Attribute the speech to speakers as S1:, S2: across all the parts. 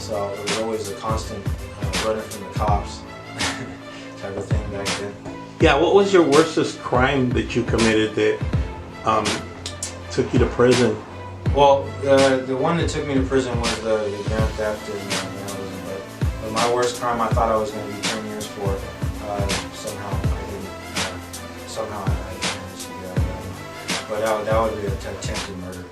S1: So it was always a constant running from the cops type of thing back then.
S2: Yeah, what was your worstest crime that you committed that took you to prison?
S1: Well, the one that took me to prison was the grand theft and vandalism. But my worst crime, I thought I was going to be 10 years for. Somehow I didn't. Somehow I managed to get out of that. But that would be an attempted murder.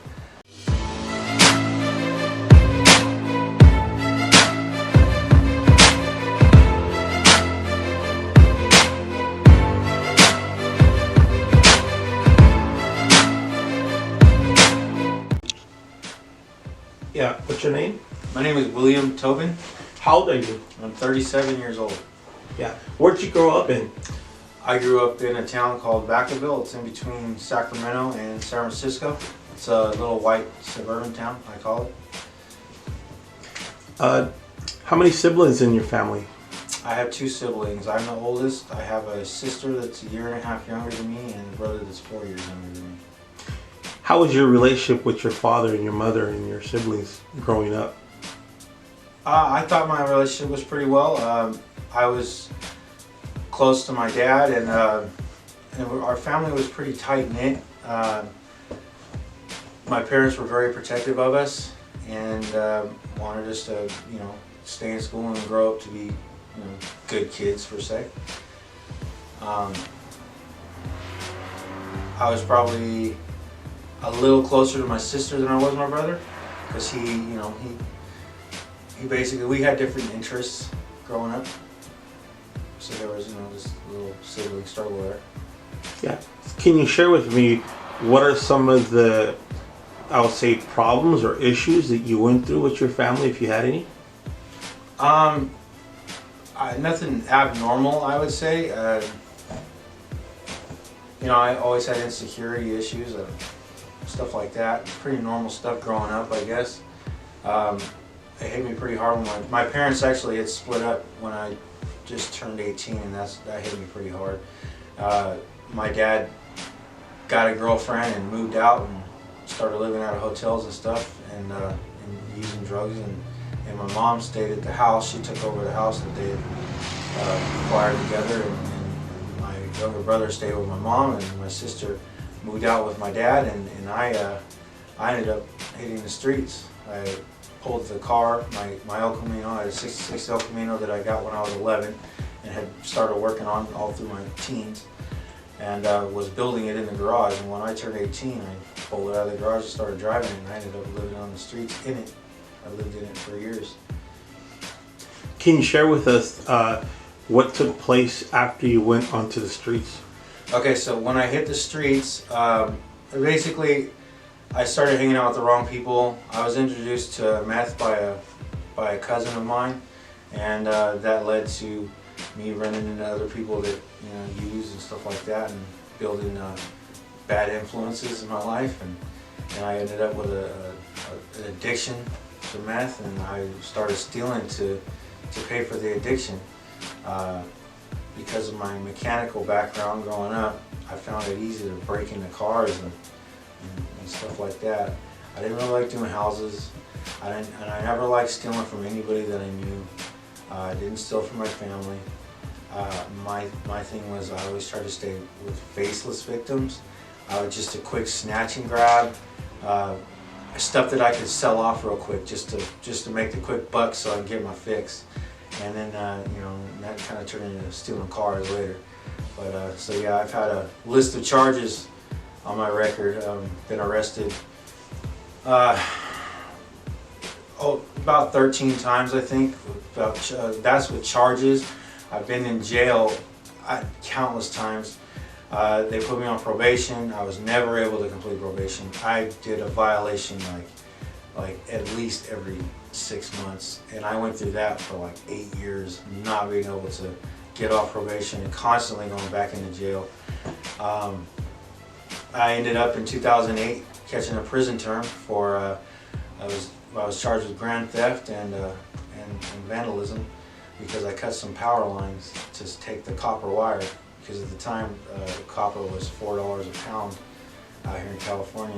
S2: Yeah, what's your name?
S1: My name is William Tobin.
S2: How old are you?
S1: I'm 37 years old.
S2: Yeah. Where'd you grow up in?
S1: I grew up in a town called Vacaville. It's in between Sacramento and San Francisco. It's a little white suburban town, I call it.
S2: How many siblings in your family?
S1: I have 2 siblings. I'm the oldest. I have a sister that's a year and a half younger than me and a brother that's 4 years younger than me.
S2: How was your relationship with your father and your mother and your siblings growing up?
S1: I thought my relationship was pretty well. I was close to my dad, and our family was pretty tight-knit. My parents were very protective of us and wanted us to, stay in school and grow up to be, good kids, per se. I was probably a little closer to my sister than I was my brother, because he basically, we had different interests growing up, so there was this little sibling struggle there.
S2: Yeah. Can you share with me what are some of the, I would say, problems or issues that you went through with your family, if you had any?
S1: Nothing abnormal, I would say. I always had insecurity issues. Stuff like that. Pretty normal stuff growing up, I guess. It hit me pretty hard when my parents actually had split up when I just turned 18, and that hit me pretty hard. My dad got a girlfriend and moved out and started living out of hotels and stuff and using drugs, and my mom stayed at the house. She took over the house that they had acquired together, and my younger brother stayed with my mom, and my sister moved out with my dad, and I ended up hitting the streets. I pulled the car, my El Camino. I had a 66 El Camino that I got when I was 11 and had started working on all through my teens, and was building it in the garage. And when I turned 18, I pulled it out of the garage and started driving it, and I ended up living on the streets in it. I lived in it for years.
S2: Can you share with us what took place after you went onto the streets?
S1: Okay, so when I hit the streets, basically I started hanging out with the wrong people. I was introduced to meth by a cousin of mine, and that led to me running into other people that use and stuff like that, and building bad influences in my life, and I ended up with an addiction to meth, and I started stealing to pay for the addiction. Because of my mechanical background growing up, I found it easy to break into cars and stuff like that. I didn't really like doing houses. I never liked stealing from anybody that I knew. I didn't steal from my family. My thing was I always tried to stay with faceless victims. Just a quick snatch and grab, stuff that I could sell off real quick just to make the quick buck so I could get my fix. And then, that kind of turned into stealing cars later. But, so yeah, I've had a list of charges on my record. Been arrested about 13 times, I think. That's with charges. I've been in jail countless times. They put me on probation. I was never able to complete probation. I did a violation like at least every 6 months, and I went through that for like 8 years, not being able to get off probation and constantly going back into jail. I ended up in 2008 catching a prison term for I was charged with grand theft and vandalism because I cut some power lines to take the copper wire, because at the time copper was $4 a pound out here in California,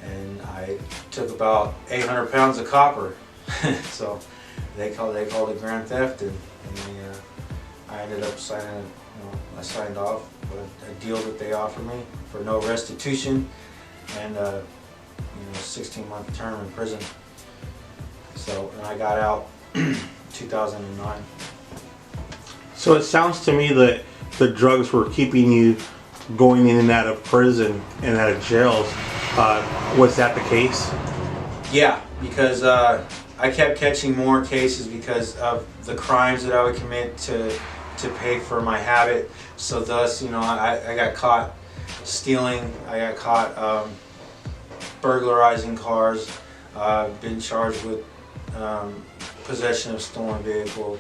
S1: and I took about 800 pounds of copper So they called it grand theft, and I ended up signing. I signed off a deal that they offered me for no restitution and 16-month term in prison. So, and I got out 2009.
S2: So it sounds to me that the drugs were keeping you going in and out of prison and out of jails. Was that the case?
S1: Yeah, because I kept catching more cases because of the crimes that I would commit to pay for my habit. So thus, I got caught stealing. I got caught burglarizing cars. Been charged with possession of stolen vehicle,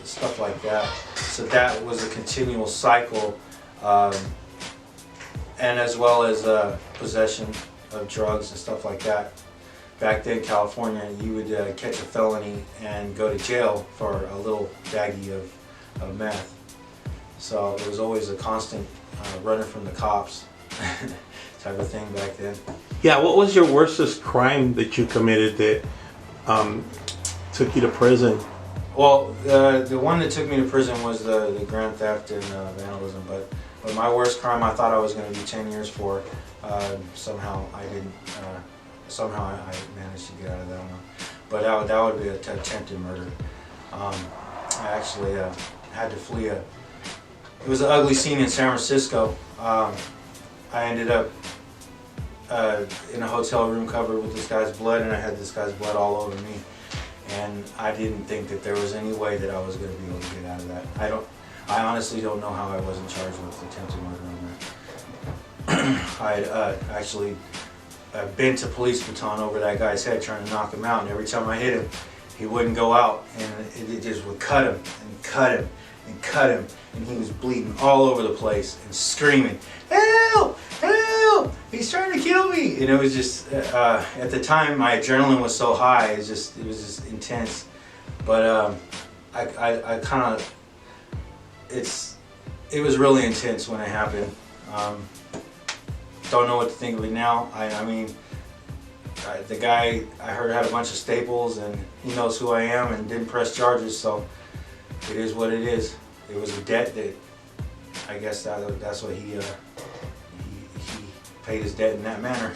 S1: stuff like that. So that was a continual cycle, and as well as possession of drugs and stuff like that. Back then, California, you would catch a felony and go to jail for a little baggie of meth. So it was always a constant running from the cops type of thing back then.
S2: Yeah, what was your worstest crime that you committed that took you to prison?
S1: Well, the one that took me to prison was the grand theft and vandalism, but my worst crime I thought I was going to do 10 years for. Somehow I didn't. Somehow I managed to get out of that one. But that would be an attempted murder. I actually had to flee it was an ugly scene in San Francisco. I ended up in a hotel room covered with this guy's blood, and I had this guy's blood all over me. And I didn't think that there was any way that I was going to be able to get out of that. I honestly don't know how I wasn't charged with attempted murder on that. I had actually bent a police baton over that guy's head trying to knock him out, and every time I hit him, he wouldn't go out, and it just would cut him and cut him and cut him, and he was bleeding all over the place and screaming, "Help! Help! He's trying to kill me!" And it was just at the time my adrenaline was so high, it was just intense. But I kind of it was really intense when it happened. Don't know what to think of it now. I mean, the guy I heard had a bunch of staples, and he knows who I am and didn't press charges, so it is what it is. It was a debt that I guess that's what he paid his debt in that manner.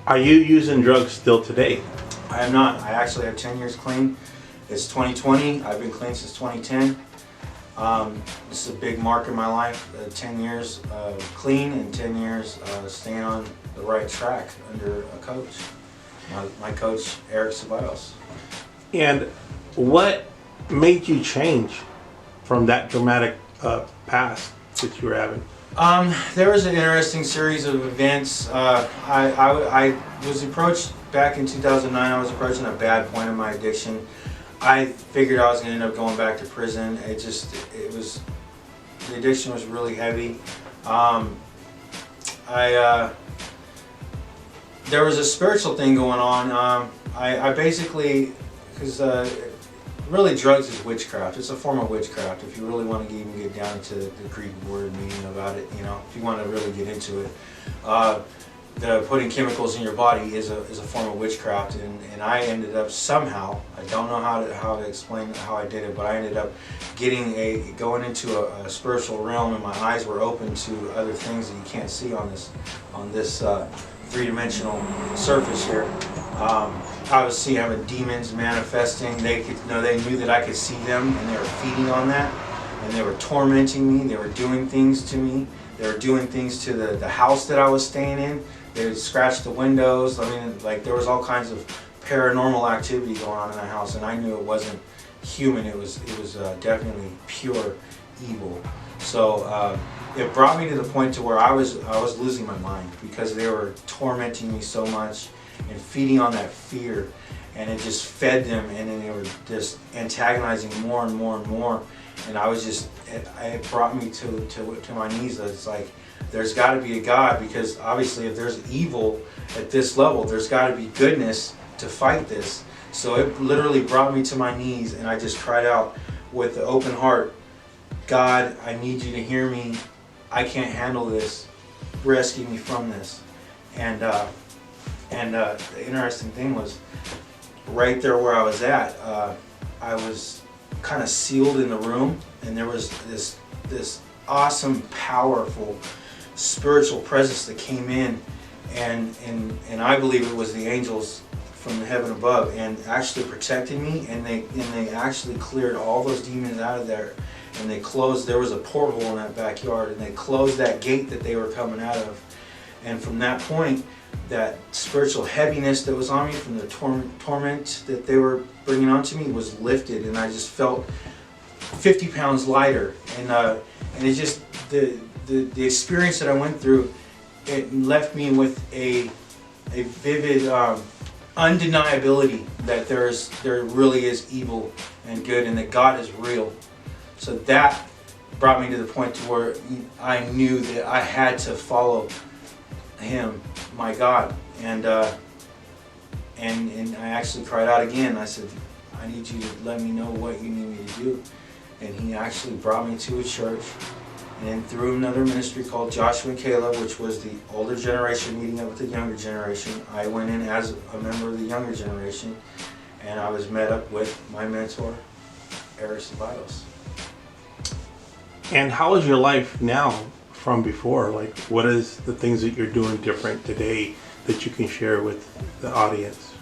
S2: Are you using drugs still today?
S1: I am not. I actually have 10 years clean. It's 2020. I've been clean since 2010. This is a big mark in my life. 10 years clean and 10 years staying on the right track under a coach. My coach, Eric Ceballos.
S2: And what made you change from that dramatic past that you were having?
S1: There was an interesting series of events. I was approached back in 2009. I was approaching a bad point in my addiction. I figured I was going to end up going back to prison. The addiction was really heavy. There was a spiritual thing going on. I basically, because really drugs is witchcraft. It's a form of witchcraft. If you really want to even get down to the Greek word meaning about it, if you want to really get into it. The putting chemicals in your body is a form of witchcraft, and I ended up somehow, I don't know how to explain how I did it, but I ended up going into a spiritual realm, and my eyes were open to other things that you can't see on this three-dimensional surface here. I was having demons manifesting. They knew that I could see them, and they were feeding on that, and they were tormenting me. They were doing things to me. They were doing things to the house that I was staying in. They would scratch the windows. I mean, like, there was all kinds of paranormal activity going on in the house, and I knew it wasn't human. It was definitely pure evil. So it brought me to the point to where I was losing my mind, because they were tormenting me so much and feeding on that fear, and it just fed them, and then they were just antagonizing more and more and more. And it brought me to my knees. It's like, there's got to be a God, because obviously if there's evil at this level, there's got to be goodness to fight this. So it literally brought me to my knees, and I just cried out with an open heart, "God, I need you to hear me. I can't handle this. Rescue me from this." And And the interesting thing was, right there where I was at, I was kind of sealed in the room, and there was this awesome, powerful spiritual presence that came in, and I believe it was the angels from the heaven above, and actually protected me, and they actually cleared all those demons out of there, and they closed. There was a porthole in that backyard, and they closed that gate that they were coming out of, and from that point, that spiritual heaviness that was on me from the torment that they were bringing onto me was lifted, and I just felt 50 pounds lighter, and it just the experience that I went through, it left me with a vivid undeniability that there really is evil and good, and that God is real. So that brought me to the point to where I knew that I had to follow Him, my God, and I actually cried out again. I said, I need you to let me know what you need me to do. And He actually brought me to a church, and through another ministry called Joshua and Caleb, which was the older generation meeting up with the younger generation. I went in as a member of the younger generation, and I was met up with my mentor, Interveiw.
S2: And how is your life now from before? Like, what is the things that you're doing different today that you can share with the audience?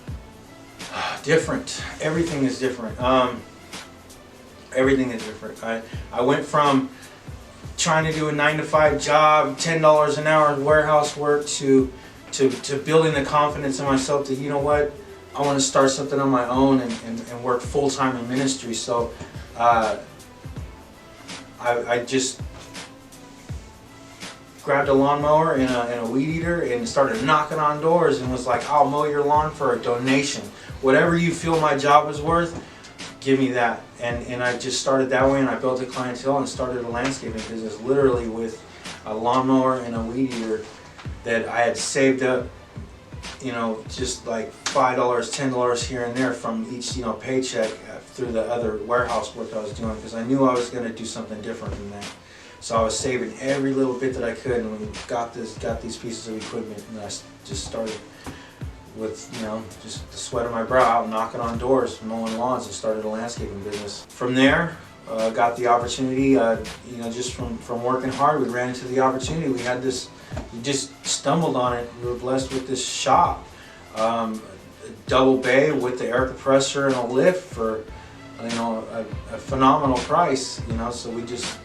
S1: Different. Everything is different. Everything is different. I went from trying to do a 9-to-5 job, $10 an hour warehouse work, to building the confidence in myself that, you know what, I want to start something on my own and work full-time in ministry. So I just grabbed a lawnmower and a weed eater and started knocking on doors, and was like, I'll mow your lawn for a donation. Whatever you feel my job is worth, give me that. And I just started that way, and I built a clientele and started a landscaping business literally with a lawnmower and a weed eater that I had saved up, you know, just like $5, $10 here and there from each, you know, paycheck through the other warehouse work I was doing, because I knew I was going to do something different than that. So I was saving every little bit that I could, and we got these pieces of equipment, and I just started with, you know, just the sweat of my brow, knocking on doors, mowing lawns, and started a landscaping business. From there, got the opportunity, you know, just from working hard, we ran into the opportunity. We had this, we just stumbled on it. We were blessed with this shop, a double bay with the air compressor and a lift for, you know, a phenomenal price, you know. So we just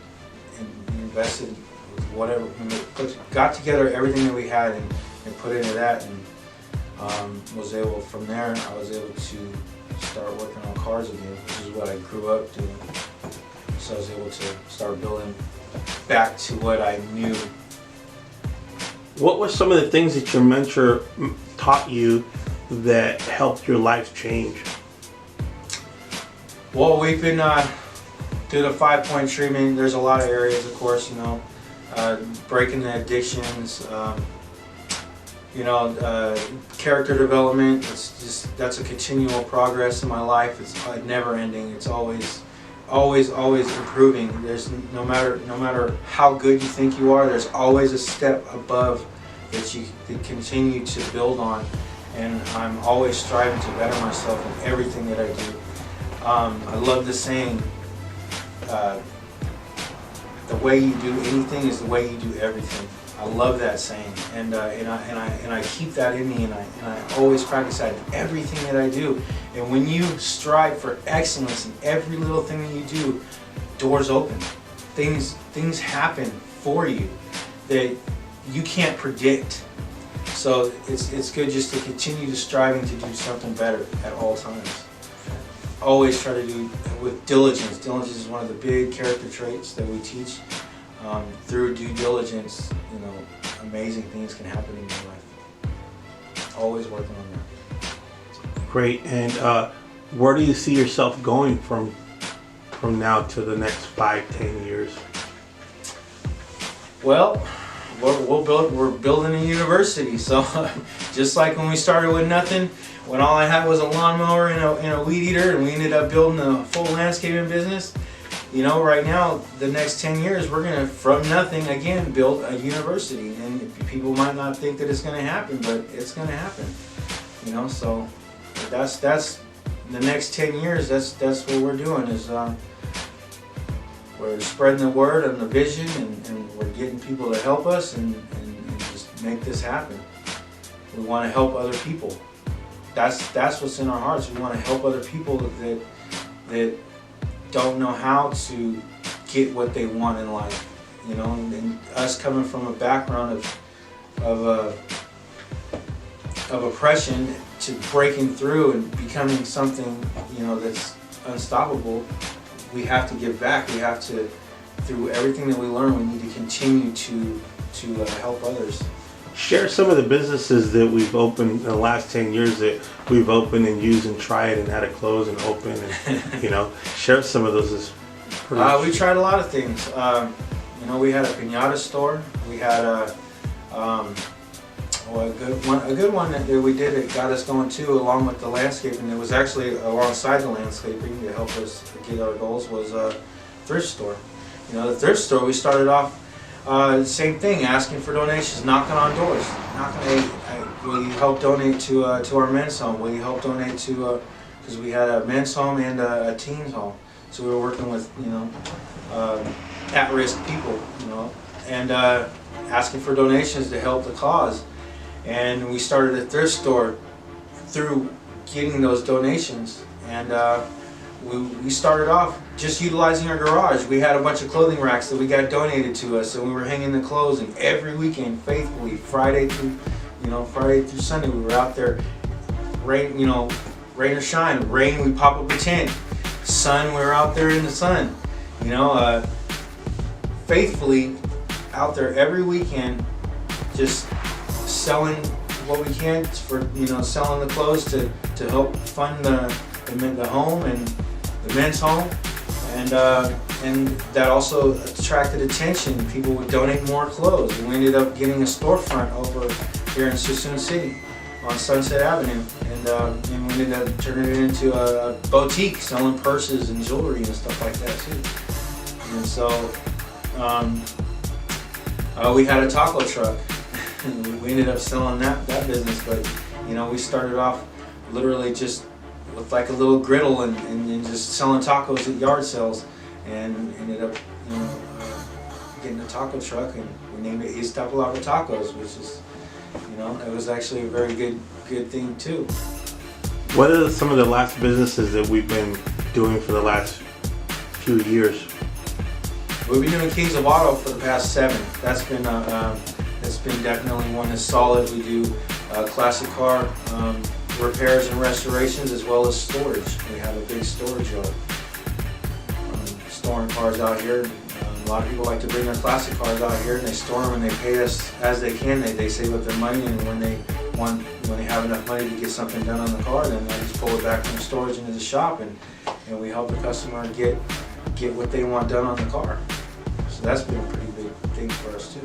S1: invested whatever, got together everything that we had and put into that, and was able, from there, I was able to start working on cars again, which is what I grew up doing. So I was able to start building back to what I knew.
S2: What were some of the things that your mentor taught you that helped your life change?
S1: Well, we've been through the 5-point treatment. There's a lot of areas, of course, you know, breaking the addictions, you know, character development. It's just, that's a continual progress in my life. It's never ending. It's always improving. There's no matter how good you think you are, there's always a step above that you can continue to build on. And I'm always striving to better myself in everything that I do. I love the saying, the way you do anything is the way you do everything. I love that saying, and I keep that in me, and I always practice that in everything that I do. And when you strive for excellence in every little thing that you do, doors open, things happen for you that you can't predict. So it's good just to continue to striving to do something better at all times. Always try to do with diligence. Diligence is one of the big character traits that we teach. Through due diligence, you know, amazing things can happen in your life. Always working on that.
S2: Great. And where do you see yourself going from now to the next 5-10 years?
S1: Well, we're building a university. So just like when we started with nothing, when all I had was a lawnmower and a weed eater, and we ended up building a full landscaping business, you know, right now, the next 10 years, we're gonna, from nothing, again, build a university. And people might not think that it's gonna happen, but it's gonna happen. You know, so that's the next 10 years. That's what we're doing is we're spreading the word and the vision, and we're getting people to help us and just make this happen. We want to help other people. That's what's in our hearts. We want to help other people that don't know how to get what they want in life. You know, and us coming from a background of oppression to breaking through and becoming something, you know, that's unstoppable. We have to give back. We have to, through everything that we learn, we need to continue to help others.
S2: Share some of the businesses that we've opened in the last 10 years that we've opened and used and tried and had to close and open, and you know, share some of those.
S1: We tried a lot of things. You know, we had a piñata store. We had a good one that we did that got us going too, along with the landscaping. It was actually alongside the landscaping to help us get our goals, was a thrift store. You know, the thrift store, we started off same thing, asking for donations, knocking on doors. Will you help donate to our men's home? Will you help donate to, because we had a men's home and a teens home. So we were working with, you know, at-risk people, you know, and asking for donations to help the cause. And we started a thrift store through getting those donations. And we started off just utilizing our garage. We had a bunch of clothing racks that we got donated to us, and we were hanging the clothes. And every weekend, faithfully, Friday through Sunday, we were out there. Rain, you know, rain or shine. Rain, we pop up a tent. Sun, we were out there in the sun. You know, faithfully out there every weekend, just selling what we can for, you know, selling the clothes to help fund the home and the men's home, and that also attracted attention. People would donate more clothes. We ended up getting a storefront over here in Suisun City on Sunset Avenue, and we ended up turning it into a boutique selling purses and jewelry and stuff like that too. And so we had a taco truck. We ended up selling that business, but you know, we started off literally just with like a little griddle and just selling tacos at yard sales, and ended up, you know, getting a taco truck, and we named it Iztapalapa Tacos, which is, you know, it was actually a very good thing too.
S2: What are some of the last businesses that we've been doing for the last few years?
S1: We've been doing Kings of Auto for the past 7. That's been definitely one that's solid. We do classic car repairs and restorations, as well as storage. We have a big storage yard, storing cars out here. A lot of people like to bring their classic cars out here, and they store them, and they pay us as they can. They save up their money, and when they have enough money to get something done on the car, then they just pull it back from storage into the shop, and we help the customer get what they want done on the car. So that's been a pretty big thing for us too.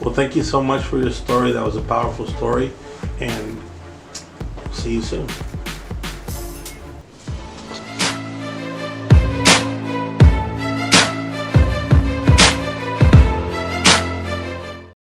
S2: Well, thank you so much for your story. That was a powerful story, and see you soon.